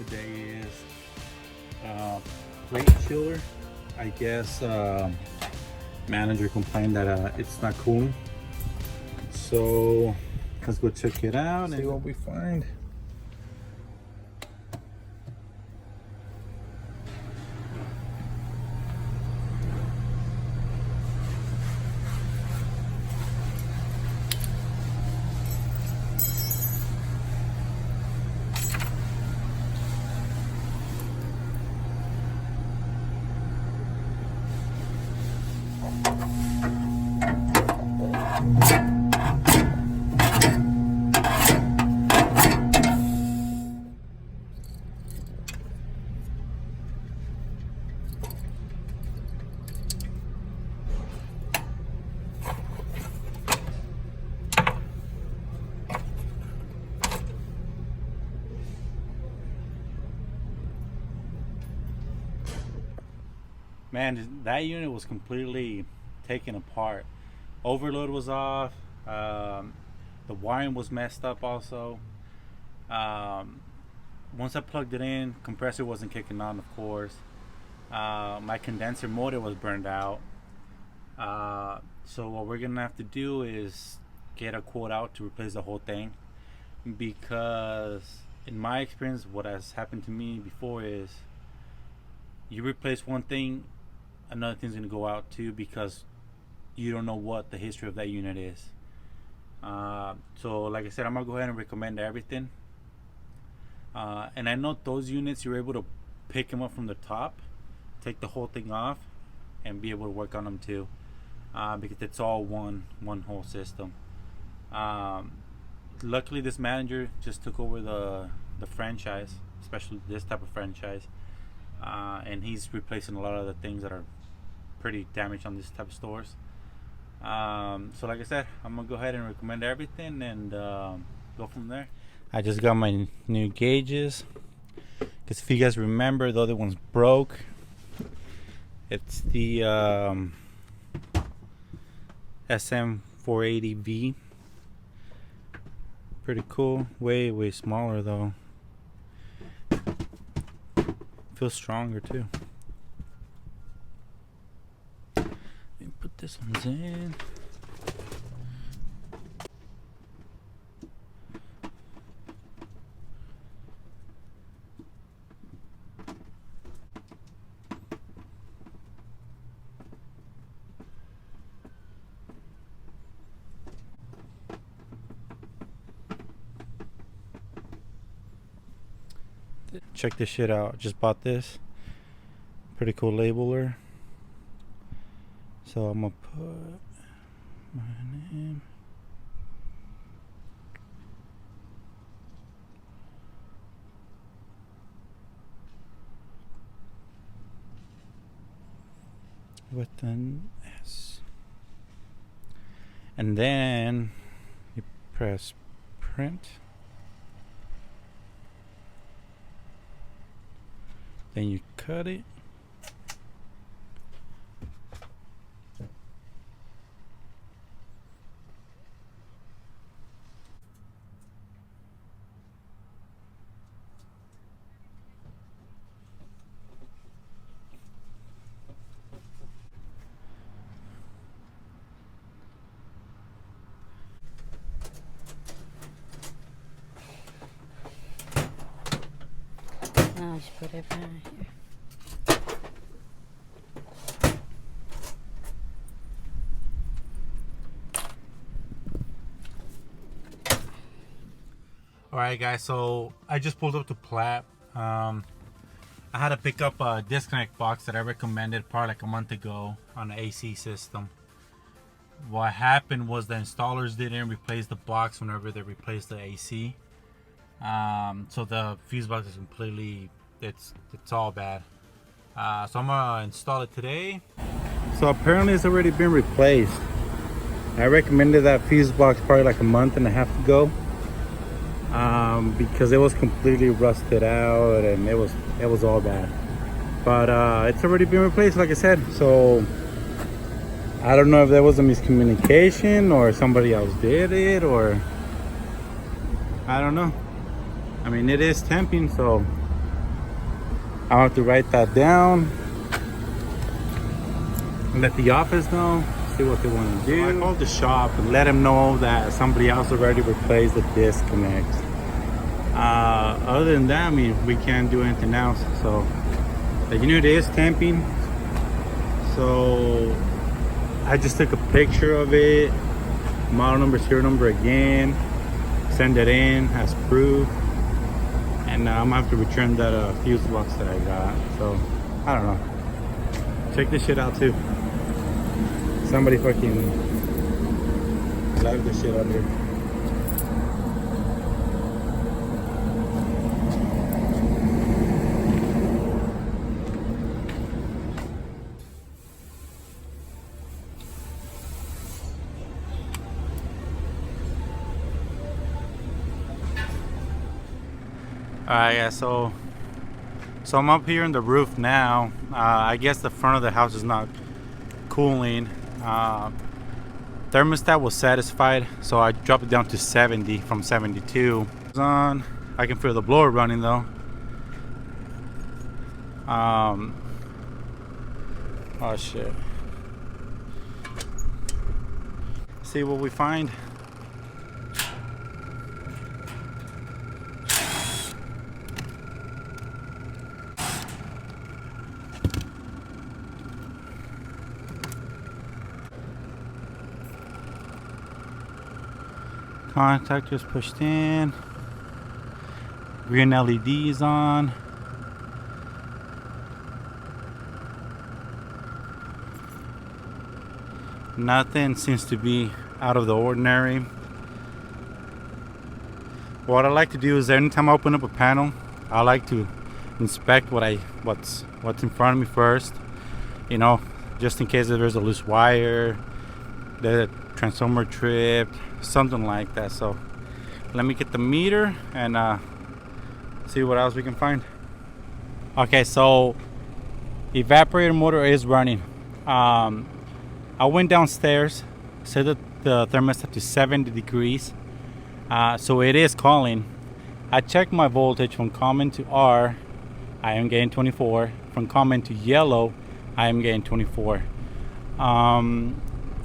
today is plate chiller. I guess manager complained that it's not cooling. So let's go check it out and see what we find. Man, that unit was completely taken apart. Overload was off. The wiring was messed up also. Once I plugged it in, compressor wasn't kicking on, of course. My condenser motor was burned out. So what we're gonna have to do is get a quote out to replace the whole thing, because in my experience, what has happened to me before is you replace one thing, another thing's gonna go out too, because you don't know what the history of that unit is. So like I said, I'm gonna go ahead and recommend everything. And I know those units you're able to pick them up from the top, take the whole thing off, and be able to work on them too, because it's all one whole system. Luckily, this manager just took over the franchise, especially this type of franchise, and he's replacing a lot of the things that are pretty damaged on this type of stores. So like I said, I'm gonna go ahead and recommend everything and go from there. I just got my new gauges, because if you guys remember, the other one's broke. It's the SM480V. Pretty cool. Way smaller though. Feels stronger too. Let me put this one in. Check this shit out. Just bought this. Pretty cool labeler. So I'm gonna put my name. With an S. And then you press print. Then you cut it. Now just put it right here. Alright guys, so I just pulled up to Platt. I had to pick up a disconnect box that I recommended probably like a month ago on the AC system. What happened was the installers didn't replace the box whenever they replaced the AC. So the fuse box is completely, it's all bad. So I'm gonna install it today. So apparently it's already been replaced. I recommended that fuse box probably like a month and a half ago, because it was completely rusted out and it was all bad. But it's already been replaced, like I said. So I don't know if there was a miscommunication or somebody else did it, or I don't know. I mean, it is temping, so I'll have to write that down and let the office know, see what they want to do. I called the shop and let them know that somebody else already replaced the disconnect. Other than that, I mean, we can't do anything else. So the unit is temping, so I just took a picture of it, model number, serial number again, send it in as proof, and I'm gonna have to return that fuse box that I got. So I don't know, check this shit out too. Somebody fucking live this shit out here. Alright, yeah, so I'm up here in the roof now. I guess the front of the house is not cooling. Thermostat was satisfied, so I dropped it down to 70 from 72. It's on. I can feel the blower running though. Oh shit. See what we find. Contactors pushed in. Green LEDs on. Nothing seems to be out of the ordinary. What I like to do is anytime I open up a panel, I like to inspect what's in front of me first. You know, just in case there's a loose wire, the transformer tripped, something like that. So let me get the meter and see what else we can find. Okay, so evaporator motor is running. I went downstairs, set the thermostat to 70 degrees, so it is calling. I checked my voltage from common to R, I am getting 24. From common to yellow, I am getting 24.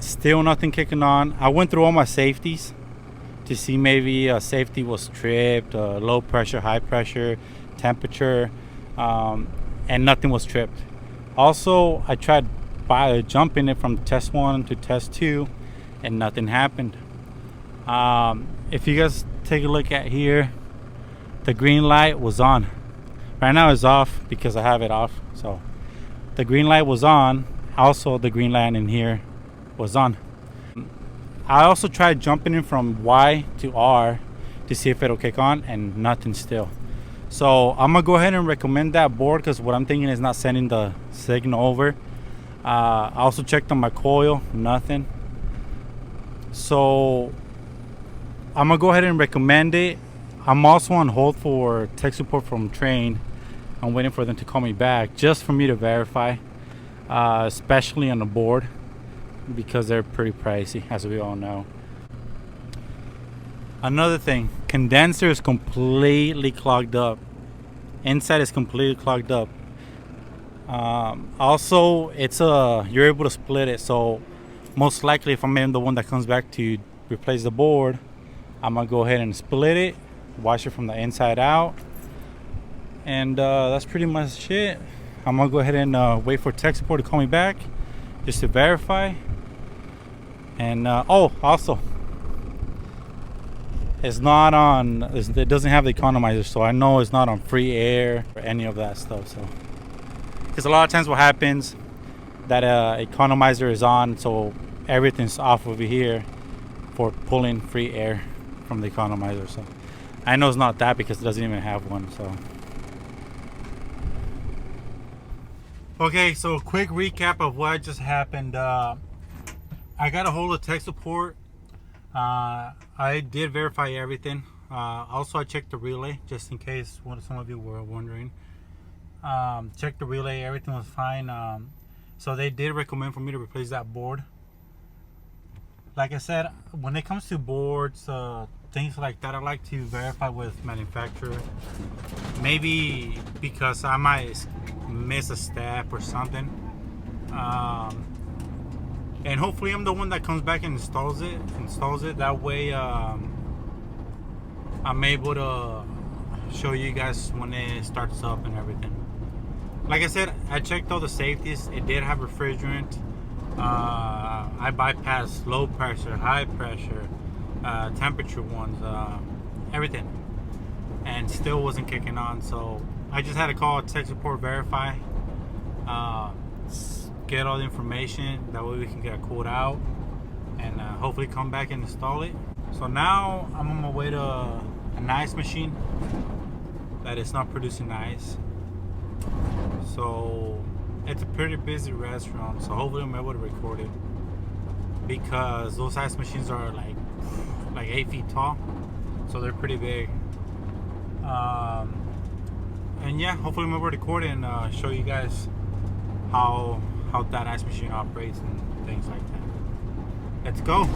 Still nothing kicking on. I went through all my safeties to see maybe a safety was tripped, low pressure, high pressure, temperature, and nothing was tripped. Also, I tried jumping it from test 1 to test 2 and nothing happened. If you guys take a look at here, the green light was on. Right now it's off because I have it off. So the green light was on. Also the green light in here was on. I also tried jumping in from Y to R to see if it'll kick on, and nothing still. So I'm gonna go ahead and recommend that board because what I'm thinking is not sending the signal over. I also checked on my coil, nothing. So I'm gonna go ahead and recommend it. I'm also on hold for tech support from Train. I'm waiting for them to call me back just for me to verify, especially on the board, because they're pretty pricey, as we all know. Another thing, condenser is completely clogged up. Inside is completely clogged up. Also, you're able to split it, so most likely if I'm the one that comes back to replace the board, I'm gonna go ahead and split it, wash it from the inside out, and that's pretty much it. I'm gonna go ahead and wait for tech support to call me back just to verify. And also, it's not on, it doesn't have the economizer, so I know it's not on free air or any of that stuff. So because a lot of times what happens, that economizer is on, so everything's off over here for pulling free air from the economizer. So I know it's not that because it doesn't even have one. So okay, so a quick recap of what just happened. I got a hold of tech support. I did verify everything. Also, I checked the relay just in case some of you were wondering. Checked the relay, everything was fine. So they did recommend for me to replace that board. Like I said, when it comes to boards, things like that I like to verify with manufacturer. Maybe because I might miss a step or something. And hopefully I'm the one that comes back and installs it. That way I'm able to show you guys when it starts up and everything. Like I said, I checked all the safeties. It did have refrigerant. I bypassed low pressure, high pressure, temperature ones, everything, and still wasn't kicking on. So I just had to call tech support, verify, get all the information. That way we can get a quote out and hopefully come back and install it. So now I'm on my way to an ice machine that is not producing ice. So it's a pretty busy restaurant, so hopefully I'm able to record it, because those ice machines are like 8 feet tall, so they're pretty big. And yeah, hopefully I'm able to record it and show you guys how that ice machine operates and things like that. Let's go.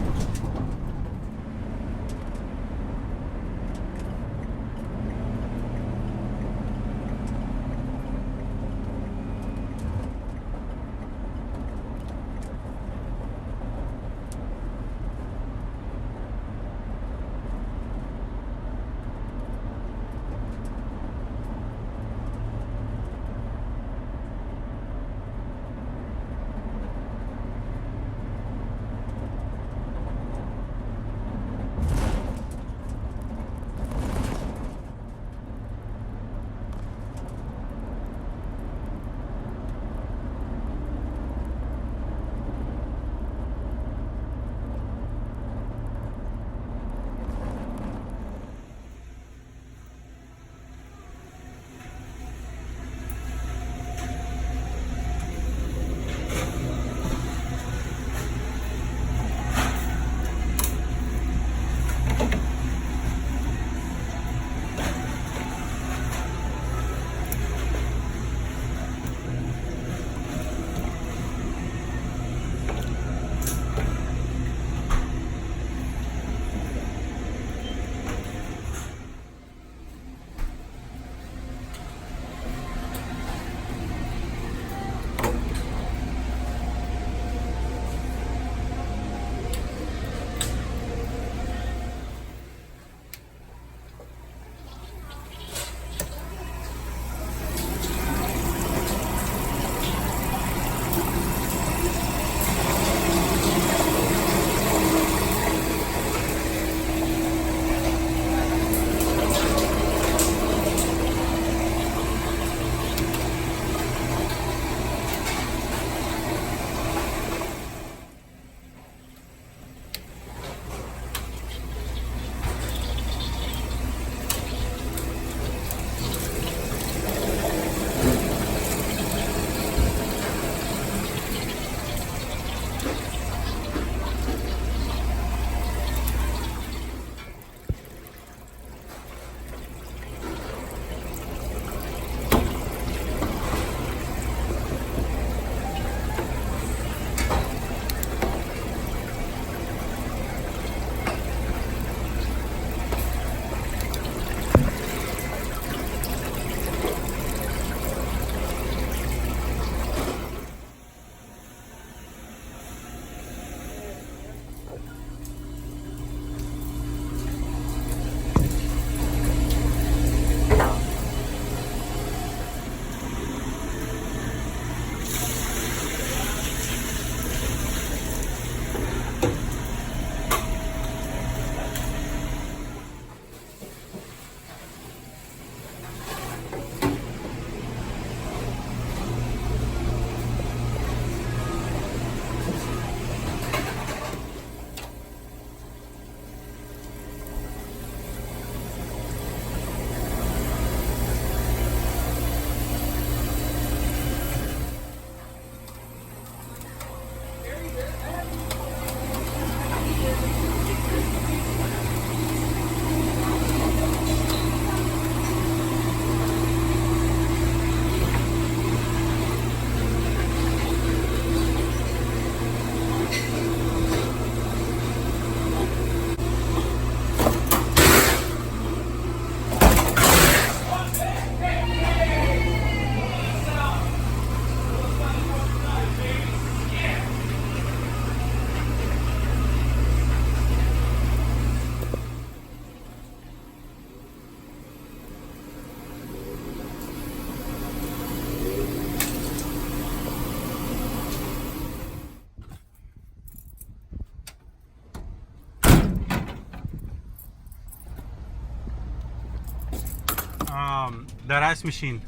that ice machine.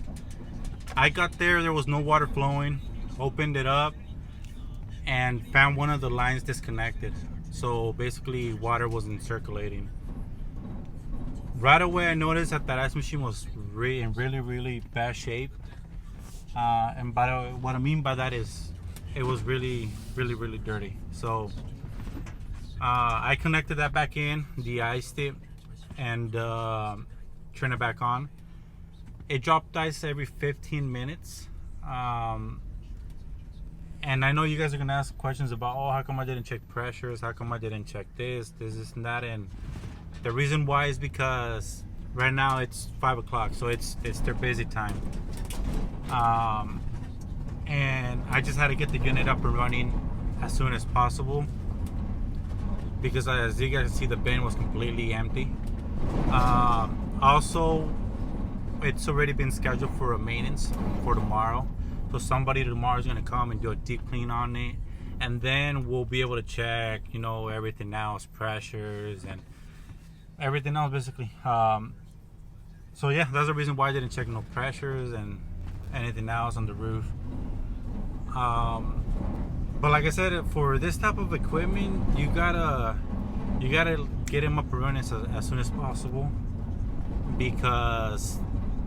I got there was no water flowing. Opened it up and found one of the lines disconnected. So basically, water wasn't circulating. Right away, I noticed that ice machine was in really bad shape. And what I mean by that is, it was really dirty. So I connected that back in, de-iced it, and turned it back on. It dropped ice every 15 minutes. And I know you guys are gonna ask questions about, oh, how come I didn't check pressures? How come I didn't check this, and that? And the reason why is because right now it's 5 o'clock, so it's their busy time. And I just had to get the unit up and running as soon as possible, because as you guys can see, the bin was completely empty. Also, it's already been scheduled for a maintenance for tomorrow. So somebody tomorrow is going to come and do a deep clean on it, and then we'll be able to check, everything else, pressures and everything else, basically. So yeah, that's the reason why I didn't check no pressures and anything else on the roof. But like I said, for this type of equipment, you gotta get them up and running as soon as possible, because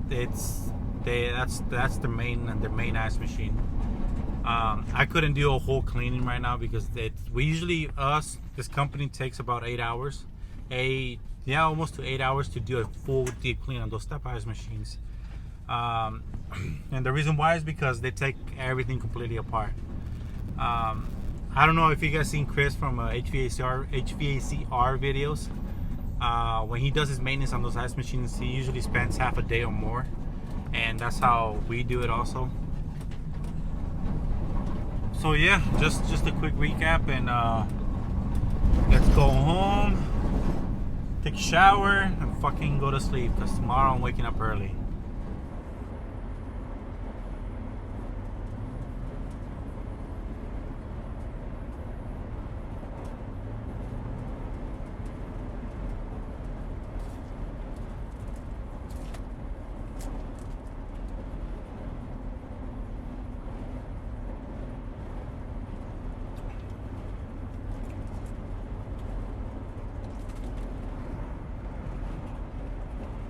that's their main ice machine. I couldn't do a whole cleaning right now because this company takes about 8 hours, almost to 8 hours to do a full deep clean on those type of ice machines. And the reason why is because they take everything completely apart. I don't know if you guys seen Chris from HVACR videos. When he does his maintenance on those ice machines, he usually spends half a day or more, and that's how we do it also. So yeah, just a quick recap, and let's go home, take a shower, and fucking go to sleep, because tomorrow I'm waking up early.